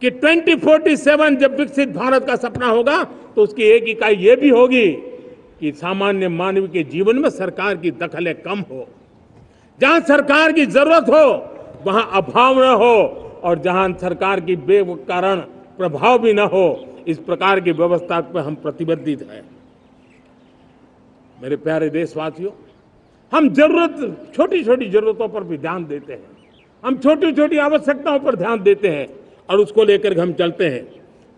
कि 2047 जब विकसित भारत का सपना होगा तो उसकी एक इकाई ये भी होगी कि सामान्य मानव के जीवन में सरकार की दखलें कम हो, जहां सरकार की जरूरत हो वहां अभाव न हो, और जहां सरकार की बेकारण प्रभाव भी न हो, इस प्रकार की व्यवस्था पर हम प्रतिबद्ध हैं। मेरे प्यारे देशवासियों, हम छोटी छोटी जरूरतों पर भी ध्यान देते हैं, हम छोटी छोटी आवश्यकताओं पर ध्यान देते हैं और उसको लेकर हम चलते हैं।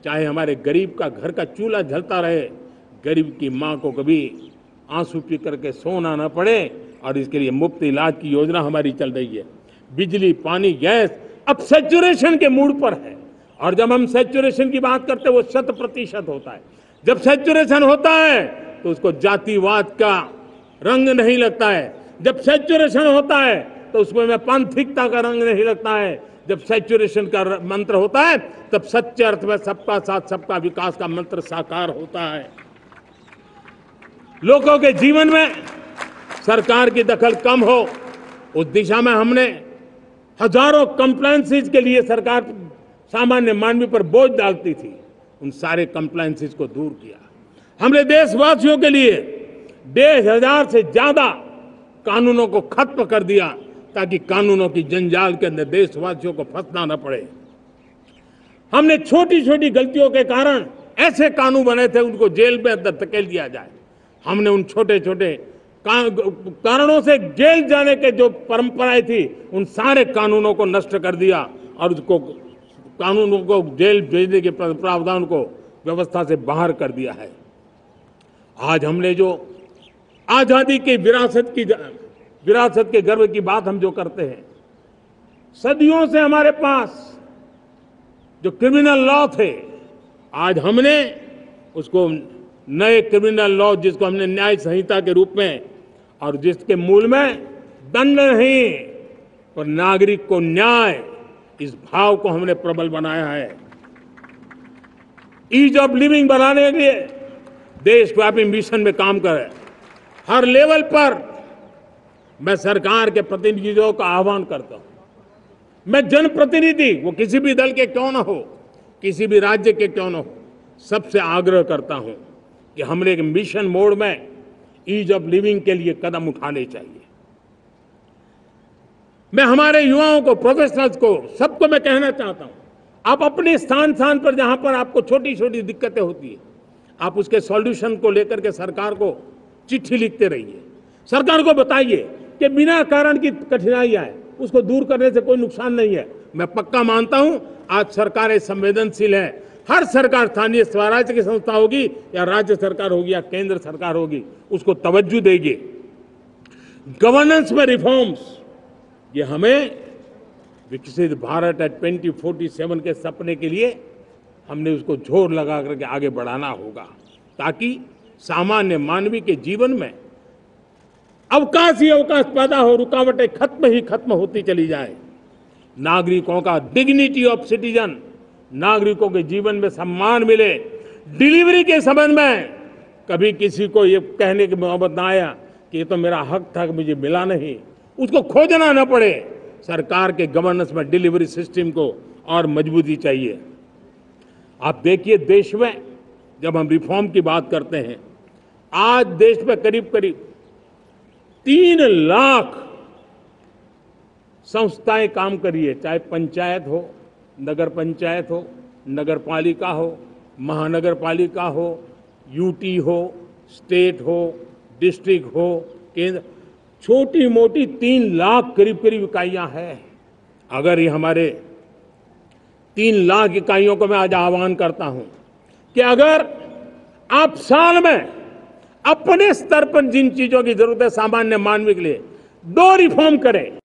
चाहे हमारे गरीब का घर का चूल्हा जलता रहे, गरीब की मां को कभी आंसू पी करके सोना न पड़े, और इसके लिए मुफ्त इलाज की योजना हमारी चल रही है। बिजली, पानी, गैस अब सैचुरेशन के मूड पर है, और जब हम सैचुरेशन की बात करते हैं वो 100% होता है। जब सैचुरेशन होता है तो उसको जातिवाद का रंग नहीं लगता है। जब सैचुरेशन होता है तो उसमें पांथिकता का रंग नहीं लगता है। जब सैचुरेशन का मंत्र होता है तब सच्चे अर्थ में सबका साथ सबका विकास का मंत्र साकार होता है। लोगों के जीवन में सरकार की दखल कम हो, उस दिशा में हमने हजारों कंप्लायंसेस के लिए सरकार सामान्य मानवी पर बोझ डालती थी, उन सारे कंप्लायंसेस को दूर किया। हमने देशवासियों के लिए 1,500 से ज्यादा कानूनों को खत्म कर दिया ताकि कानूनों की जंजाल के अंदर देशवासियों को फंसना न पड़े। हमने छोटी छोटी गलतियों के कारण ऐसे कानून बने थे उनको जेल में अंदर धकेल दिया जाए। हमने उन छोटे छोटे कारणों से जेल जाने के जो परंपराएं थी उन सारे कानूनों को नष्ट कर दिया और उसको कानूनों को जेल भेजने के प्रावधान को व्यवस्था से बाहर कर दिया है। आज हमने जो आजादी की विरासत के गर्व की बात हम जो करते हैं, सदियों से हमारे पास जो क्रिमिनल लॉ थे, आज हमने उसको नए क्रिमिनल लॉ जिसको हमने न्याय संहिता के रूप में, और जिसके मूल में दंड नहीं पर नागरिक को न्याय, इस भाव को हमने प्रबल बनाया है। ईज ऑफ लिविंग बनाने के लिए देशव्यापी मिशन में काम करें। हर लेवल पर मैं सरकार के प्रतिनिधियों का आह्वान करता हूं। मैं जनप्रतिनिधि, वो किसी भी दल के क्यों न हो, किसी भी राज्य के क्यों न हो, सबसे आग्रह करता हूं कि हमने एक मिशन मोड में ईज ऑफ लिविंग के लिए कदम उठाने चाहिए। मैं हमारे युवाओं को, प्रोफेशनल्स को, सबको मैं कहना चाहता हूं, आप अपने स्थान पर जहां पर आपको छोटी छोटी दिक्कतें होती है, आप उसके सॉल्यूशन को लेकर के सरकार को चिट्ठी लिखते रहिए। सरकार को बताइए कि बिना कारण की कठिनाइयां है उसको दूर करने से कोई नुकसान नहीं है। मैं पक्का मानता हूं आज सरकारें संवेदनशील है। हर सरकार, स्थानीय स्वराज्य की संस्था होगी या राज्य सरकार होगी या केंद्र सरकार होगी, उसको तवज्जो देगी। गवर्नेंस में रिफॉर्म्स, ये हमें विकसित भारत 2047 के सपने के लिए हमने उसको जोर लगा करके आगे बढ़ाना होगा, ताकि सामान्य मानवी के जीवन में अवकाश ही अवकाश पैदा हो, रुकावटें खत्म होती चली जाए। नागरिकों का डिग्निटी ऑफ सिटीजन, नागरिकों के जीवन में सम्मान मिले। डिलीवरी के संबंध में कभी किसी को ये कहने की नौबत ना आया कि ये तो मेरा हक था कि मुझे मिला नहीं, उसको खोजना न पड़े। सरकार के गवर्नेंस में डिलीवरी सिस्टम को और मजबूती चाहिए। आप देखिए, देश में जब हम रिफॉर्म की बात करते हैं, आज देश में करीब 3 लाख संस्थाएं काम कर रही है, चाहे पंचायत हो, नगर पंचायत हो, नगर पालिका हो, महानगर पालिका हो, यूटी हो, स्टेट हो, डिस्ट्रिक्ट हो, केंद्र, छोटी मोटी 3 लाख करीब इकाइयां हैं। अगर ये हमारे 3 लाख इकाइयों को मैं आज आह्वान करता हूं कि अगर आप साल में अपने स्तर पर जिन चीजों की जरूरत है सामान्य मानवी के लिए 2 रिफॉर्म करें,